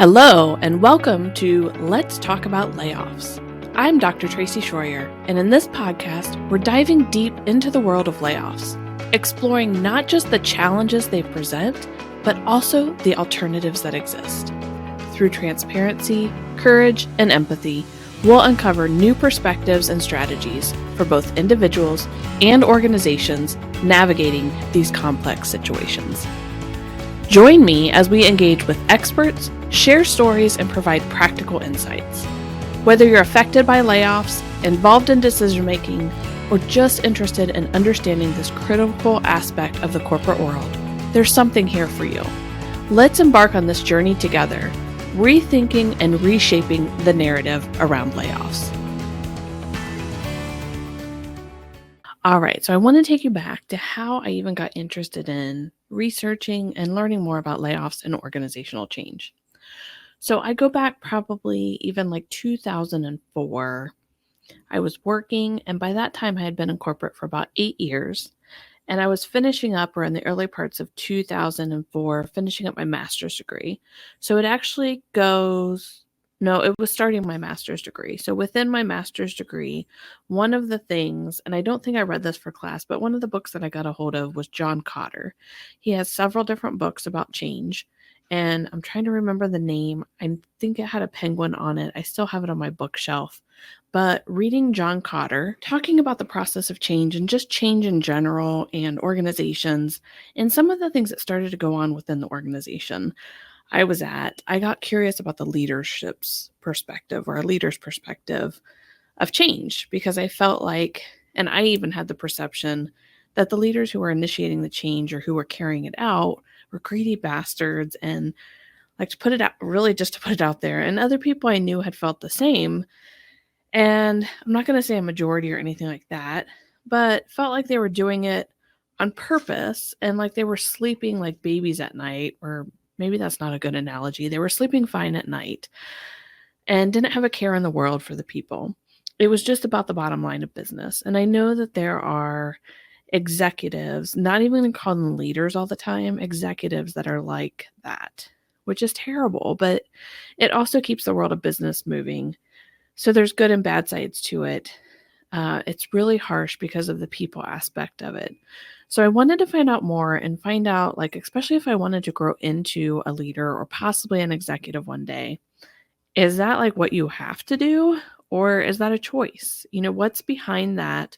Hello, and welcome to Let's Talk About Layoffs. I'm Dr. Tracy Schroyer, and in this podcast, we're diving deep into the world of layoffs, exploring not just the challenges they present, but also the alternatives that exist. Through transparency, courage, and empathy, we'll uncover new perspectives and strategies for both individuals and organizations navigating these complex situations. Join me as we engage with experts, share stories, and provide practical insights. Whether you're affected by layoffs, involved in decision-making, or just interested in understanding this critical aspect of the corporate world, there's something here for you. Let's embark on this journey together, rethinking and reshaping the narrative around layoffs. All right, so I want to take you back to how I even got interested in researching and learning more about layoffs and organizational change. So I go back probably even like 2004. I was working, and by that time I had been in corporate for about 8 years, and I was finishing up, or in the early parts of 2004, finishing up my master's degree. So it actually it was starting my master's degree. So within my master's degree, one of the things, and I don't think I read this for class, but one of the books that I got a hold of was John Kotter. He has several different books about change, and I'm trying to remember the name. I think it had a penguin on it. I still have it on my bookshelf. But reading John Kotter, talking about the process of change and just change in general and organizations and some of the things that started to go on within the organization I was at, I got curious about the leadership's perspective, or a leader's perspective of change, because I felt like, and I even had the perception, that the leaders who were initiating the change or who were carrying it out were greedy bastards, and like, to put it out, really just to put it out there. And other people I knew had felt the same. And I'm not going to say a majority or anything like that, but felt like they were doing it on purpose, and like they were sleeping like babies at night, or maybe that's not a good analogy. They were sleeping fine at night and didn't have a care in the world for the people. It was just about the bottom line of business. And I know that there are executives, not even going to call them leaders all the time, executives that are like that, which is terrible, but it also keeps the world of business moving. So there's good and bad sides to it. It's really harsh because of the people aspect of it. So I wanted to find out more and find out, like, especially if I wanted to grow into a leader or possibly an executive one day, is that like what you have to do, or is that a choice? What's behind that?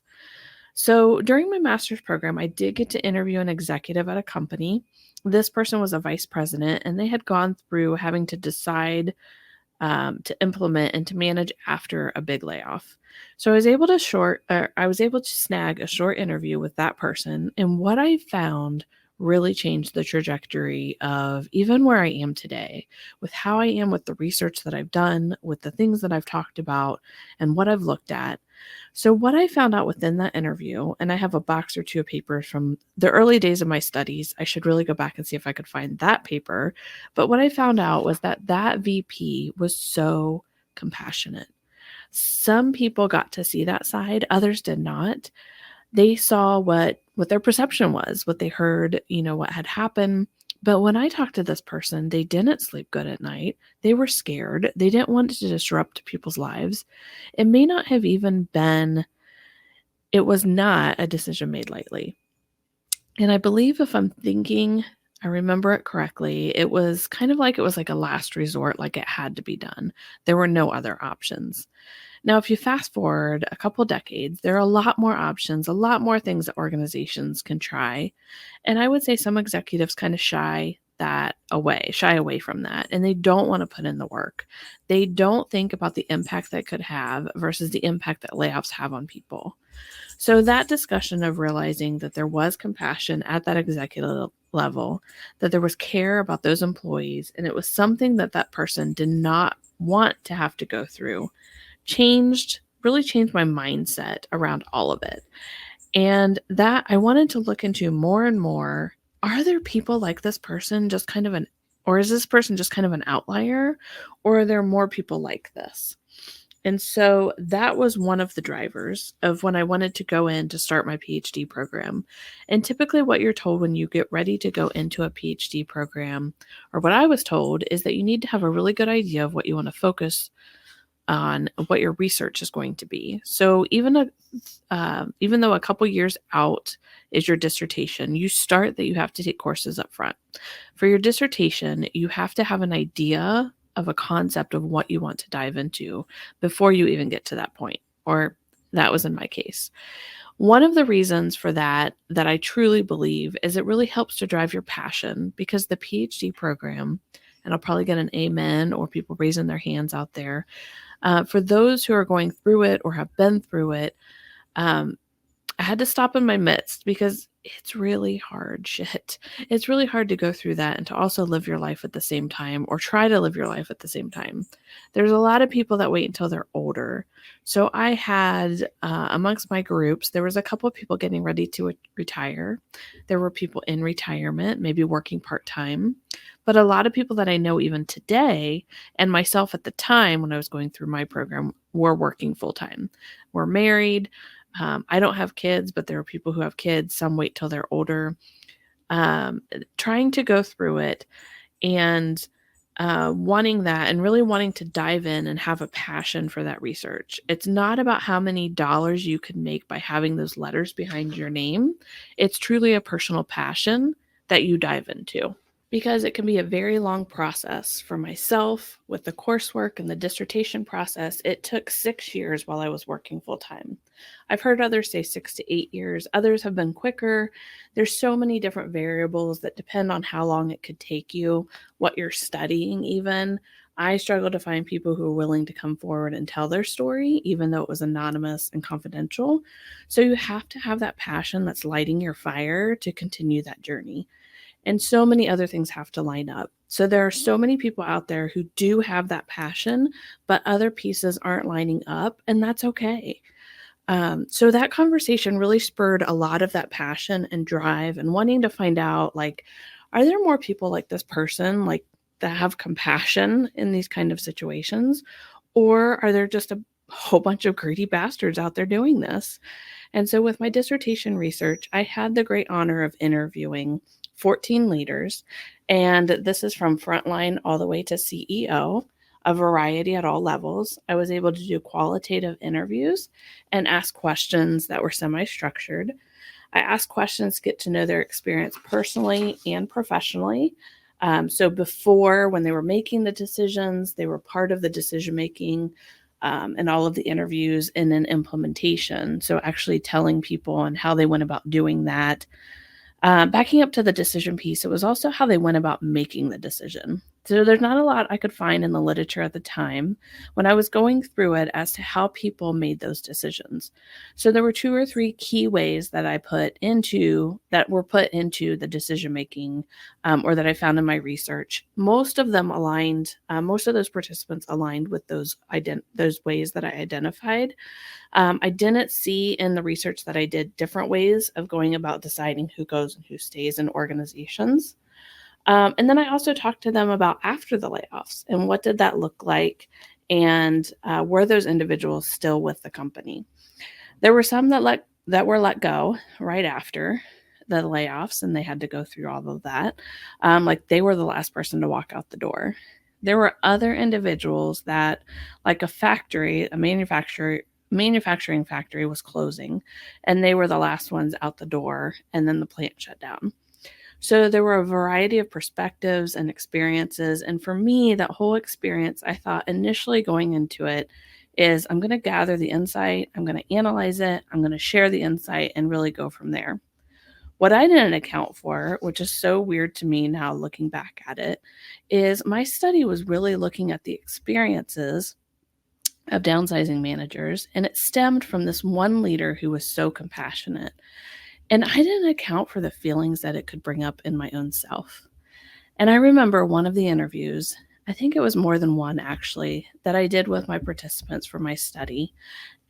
So during my master's program, I did get to interview an executive at a company. This person was a vice president, and they had gone through having to decide to implement and to manage after a big layoff. So I was able to snag a short interview with that person, and what I found really changed the trajectory of even where I am today, with how I am, with the research that I've done, with the things that I've talked about, and what I've looked at. So what I found out within that interview, and I have a box or two of papers from the early days of my studies. I should really go back and see if I could find that paper. But what I found out was that VP was so compassionate. Some people got to see that side, others did not. They saw what their perception was, what they heard, what had happened. But when I talked to this person, they didn't sleep good at night. They were scared. They didn't want to disrupt people's lives. It may not have even been, it was not a decision made lightly. And I believe, if I remember it correctly, it was kind of like, it was like a last resort, like it had to be done. There were no other options. Now, if you fast forward a couple decades, there are a lot more options, a lot more things that organizations can try. And I would say some executives kind of shy away from that, and they don't want to put in the work. They don't think about the impact that could have versus the impact that layoffs have on people. So that discussion of realizing that there was compassion at that executive level, that there was care about those employees, and it was something that that person did not want to have to go through, really changed my mindset around all of it. And that I wanted to look into more and more. Are there people like this person, or is this person just kind of an outlier, or are there more people like this? And so that was one of the drivers of when I wanted to go in to start my PhD program. And typically, what you're told when you get ready to go into a PhD program, or what I was told, is that you need to have a really good idea of what you want to focus on, what your research is going to be. So even though a couple years out is your dissertation, you start that you have to take courses up front. For your dissertation, you have to have an idea of a concept of what you want to dive into before you even get to that point, or that was in my case. One of the reasons for that I truly believe is it really helps to drive your passion, because the PhD program, and I'll probably get an amen or people raising their hands out there, for those who are going through it or have been through it, um, I had to stop in my midst because it's really hard shit. It's really hard to go through that and to also live your life at the same time, or try to live your life at the same time. There's a lot of people that wait until they're older. So I had, amongst my groups, there was a couple of people getting ready to retire. There were people in retirement, maybe working part-time. But a lot of people that I know even today, and myself at the time when I was going through my program, were working full-time. We're married. I don't have kids, but there are people who have kids. Some wait till they're older. Trying to go through it and wanting that, and really wanting to dive in and have a passion for that research. It's not about how many dollars you can make by having those letters behind your name. It's truly a personal passion that you dive into, because it can be a very long process. For myself, with the coursework and the dissertation process, it took 6 years while I was working full time. I've heard others say 6 to 8 years. Others have been quicker. There's so many different variables that depend on how long it could take you, what you're studying even. I struggle to find people who are willing to come forward and tell their story, even though it was anonymous and confidential. So you have to have that passion that's lighting your fire to continue that journey. And so many other things have to line up. So there are so many people out there who do have that passion, but other pieces aren't lining up, and that's okay. So that conversation really spurred a lot of that passion and drive, and wanting to find out, like, are there more people like this person, like, that have compassion in these kind of situations? Or are there just a whole bunch of greedy bastards out there doing this? And so with my dissertation research, I had the great honor of interviewing 14 leaders, and this is from frontline all the way to CEO, a variety at all levels. I was able to do qualitative interviews and ask questions that were semi-structured. I asked questions to get to know their experience personally and professionally. So before, when they were making the decisions, they were part of the decision making, and all of the interviews, and then implementation. So actually telling people and how they went about doing that. Backing up to the decision piece, it was also how they went about making the decision. So there's not a lot I could find in the literature at the time when I was going through it as to how people made those decisions. So there were 2 or 3 key ways that were put into the decision making, or that I found in my research. Most of them aligned. Most of those participants aligned with those ways that I identified. I didn't see in the research that I did different ways of going about deciding who goes and who stays in organizations. And then I also talked to them about after the layoffs and what did that look like, and were those individuals still with the company? There were some that were let go right after the layoffs, and they had to go through all of that. Like, they were the last person to walk out the door. There were other individuals that, like a manufacturing factory was closing, and they were the last ones out the door, and then the plant shut down. So there were a variety of perspectives and experiences. And for me, that whole experience, I thought initially going into it, is I'm going to gather the insight, I'm going to analyze it, I'm going to share the insight, and really go from there. What I didn't account for, which is so weird to me now looking back at it, is my study was really looking at the experiences of downsizing managers, and it stemmed from this one leader who was so compassionate. And I didn't account for the feelings that it could bring up in my own self. And I remember one of the interviews, I think it was more than one actually, that I did with my participants for my study.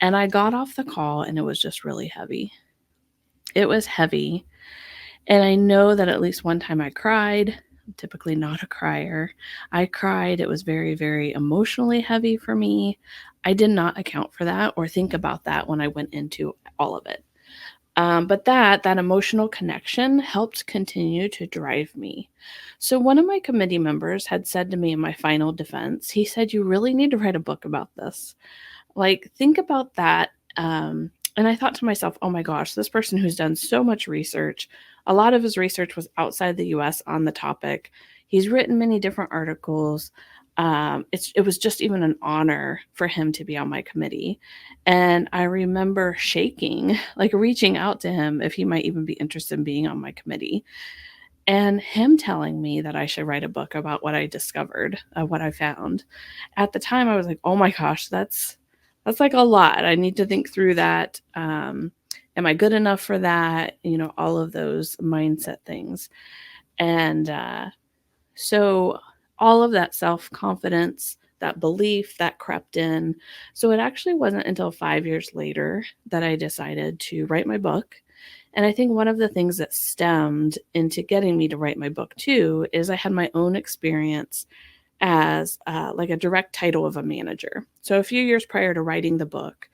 And I got off the call and it was just really heavy. It was heavy. And I know that at least one time I cried. I'm typically not a crier. I cried. It was very, very emotionally heavy for me. I did not account for that or think about that when I went into all of it. But that emotional connection helped continue to drive me. So one of my committee members had said to me in my final defense, he said, "You really need to write a book about this." Like, think about that. And I thought to myself, oh my gosh, this person who's done so much research, a lot of his research was outside the US on the topic. He's written many different articles. It was just even an honor for him to be on my committee. And I remember shaking, like reaching out to him if he might even be interested in being on my committee. And him telling me that I should write a book about what I discovered, what I found. At the time, I was like, "Oh my gosh, that's like a lot. I need to think through that. Am I good enough for that?" All of those mindset things. And so all of that self-confidence, that belief that crept in. So it actually wasn't until 5 years later that I decided to write my book. And I think one of the things that stemmed into getting me to write my book too is I had my own experience as like a direct title of a manager. So a few years prior to writing the book,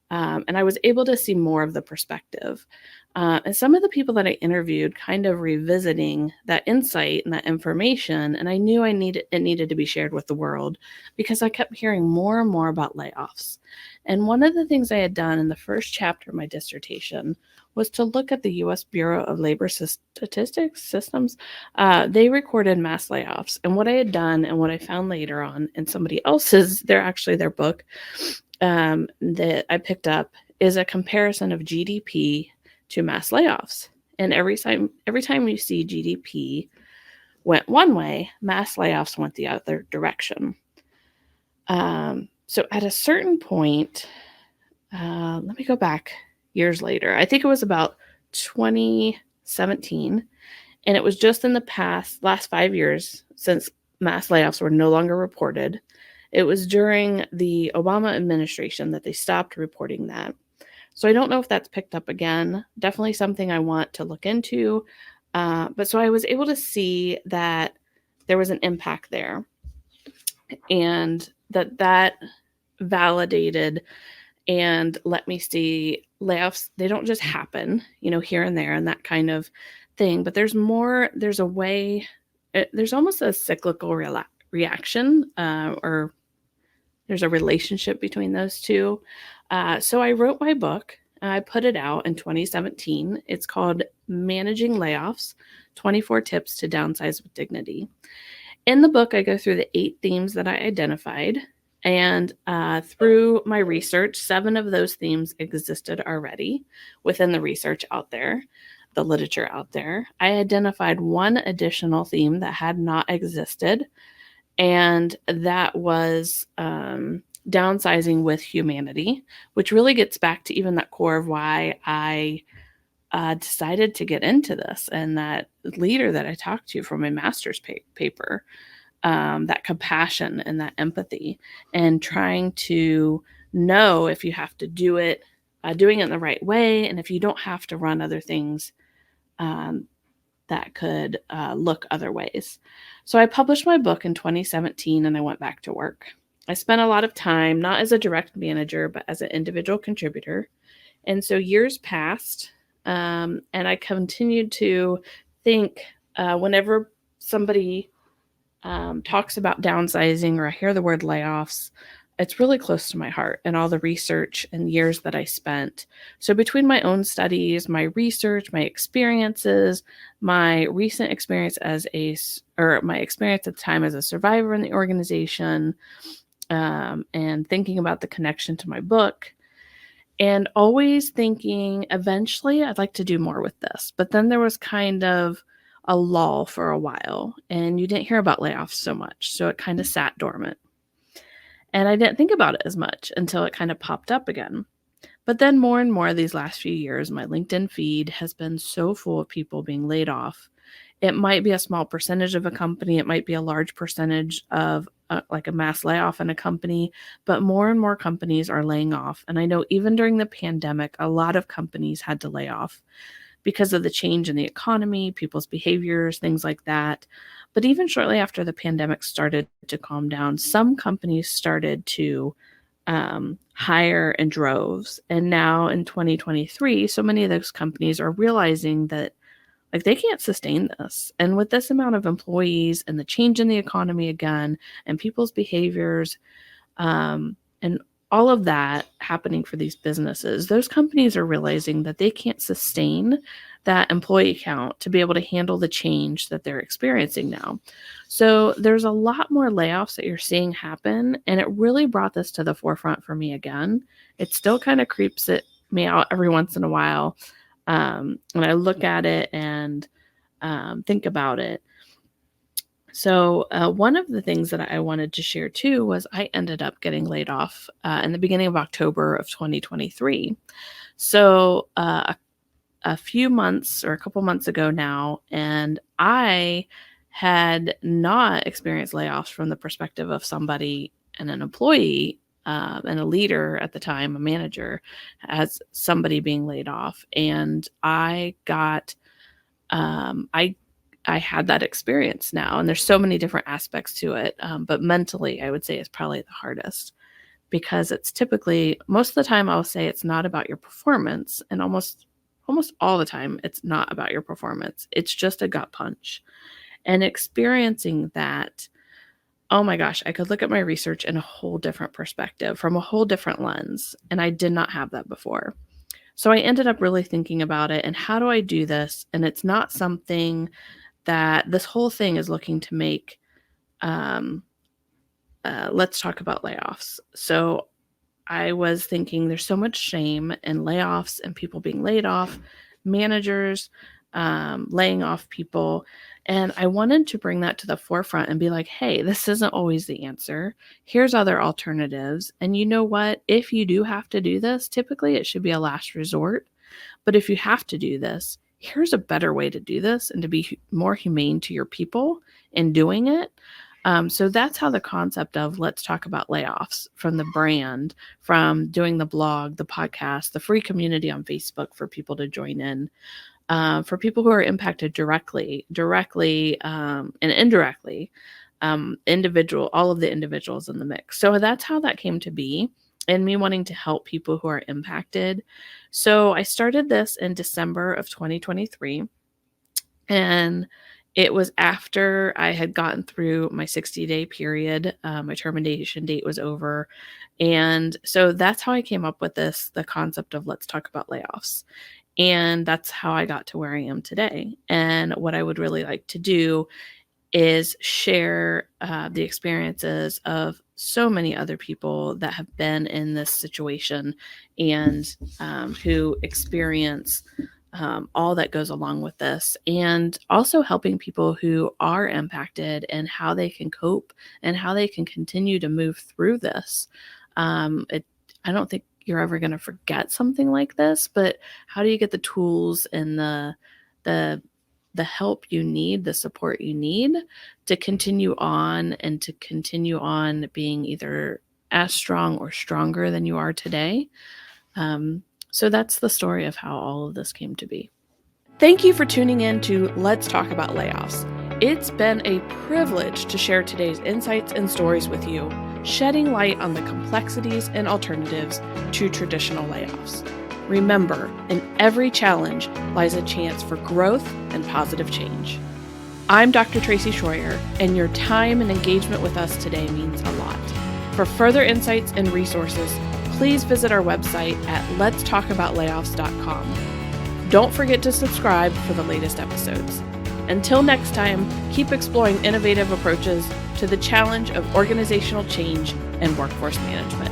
and I was able to see more of the perspective. And some of the people that I interviewed kind of revisiting that insight and that information, and I knew it needed to be shared with the world because I kept hearing more and more about layoffs. And one of the things I had done in the first chapter of my dissertation was to look at the U.S. Bureau of Labor Statistics Systems. They recorded mass layoffs, and what I had done and what I found later on in somebody else's, their book that I picked up is a comparison of GDP to mass layoffs. And every time you see GDP went one way, mass layoffs went the other direction. So at a certain point, let me go back years later. I think it was about 2017, and it was just in the last 5 years since mass layoffs were no longer reported. It was during the Obama administration that they stopped reporting that. So I don't know if that's picked up again. Definitely something I want to look into. But so I was able to see that there was an impact there, and that validated and let me see layoffs. They don't just happen, here and there and that kind of thing. But there's more. There's a way. There's almost a cyclical reaction, or there's a relationship between those two. So I wrote my book. I put it out in 2017. It's called Managing Layoffs: 24 Tips to Downsize with Dignity. In the book, I go through the 8 themes that I identified. And through my research, 7 of those themes existed already within the research out there, the literature out there. I identified one additional theme that had not existed, and that was downsizing with humanity, which really gets back to even that core of why I decided to get into this, and that leader that I talked to from my master's paper, that compassion and that empathy, and trying to know if you have to do it, doing it in the right way, and if you don't have to run other things that could look other ways. So I published my book in 2017 and I went back to work. I spent a lot of time, not as a direct manager, but as an individual contributor. And so years passed, and I continued to think whenever somebody talks about downsizing or I hear the word layoffs, it's really close to my heart and all the research and years that I spent. So between my own studies, my research, my experiences, my recent experience my experience at the time as a survivor in the organization, and thinking about the connection to my book, and always thinking eventually I'd like to do more with this. But then there was kind of a lull for a while, and you didn't hear about layoffs so much. So it kind of sat dormant. And I didn't think about it as much until it kind of popped up again. But then more and more these last few years, my LinkedIn feed has been so full of people being laid off. It might be a small percentage of a company. It might be a large percentage of like a mass layoff in a company, but more and more companies are laying off. And I know even during the pandemic, a lot of companies had to lay off. because of the change in the economy, people's behaviors, things like that. But even shortly after the pandemic started to calm down, some companies started to hire in droves. And now in 2023, so many of those companies are realizing that like they can't sustain this. And with this amount of employees and the change in the economy again and people's behaviors, and all of that happening for these businesses, those companies are realizing that they can't sustain that employee count to be able to handle the change that they're experiencing now. So there's a lot more layoffs that you're seeing happen, and it really brought this to the forefront for me again. It still kind of creeps me out every once in a while when I look at it and think about it. So one of the things that I wanted to share too was I ended up getting laid off in the beginning of October of 2023. So a few months or a couple months ago now, and I had not experienced layoffs from the perspective of somebody and an employee and a leader at the time, a manager, as somebody being laid off. And I got, I had that experience now, and there's so many different aspects to it. But mentally, I would say it's probably the hardest because it's typically most of the time I'll say it's not about your performance, and almost all the time it's not about your performance. It's just a gut punch. And experiencing that, oh my gosh, I could look at my research in a whole different perspective from a whole different lens, and I did not have that before. So I ended up really thinking about it and how do I do this? And it's not something that this whole thing is looking to make. Let's talk about layoffs. So I was thinking there's so much shame in layoffs and people being laid off, managers laying off people. And I wanted to bring that to the forefront and be like, hey, this isn't always the answer. Here's other alternatives. And you know what? If you do have to do this, typically it should be a last resort. But if you have to do this, here's a better way to do this and to be more humane to your people in doing it. So that's how the concept of let's talk about layoffs from the brand, from doing the blog, the podcast, the free community on Facebook for people to join in, for people who are impacted directly, and indirectly, all of the individuals in the mix. So that's how that came to be, and me wanting to help people who are impacted. So I started this in December of 2023, and it was after I had gotten through my 60-day period. My termination date was over. And so that's how I came up with the concept of let's talk about layoffs. And that's how I got to where I am today. And what I would really like to do is share the experiences of so many other people that have been in this situation and who experience all that goes along with this, and also helping people who are impacted and how they can cope and how they can continue to move through this. I don't think you're ever going to forget something like this, but how do you get the tools and the help you need, the support you need to continue on and to continue on being either as strong or stronger than you are today? So that's the story of how all of this came to be. Thank you for tuning in to Let's Talk About Layoffs. It's been a privilege to share today's insights and stories with you, shedding light on the complexities and alternatives to traditional layoffs. Remember, in every challenge lies a chance for growth and positive change. I'm Dr. Tracy Schroyer, and your time and engagement with us today means a lot. For further insights and resources, please visit our website at letstalkaboutlayoffs.com. Don't forget to subscribe for the latest episodes. Until next time, keep exploring innovative approaches to the challenge of organizational change and workforce management.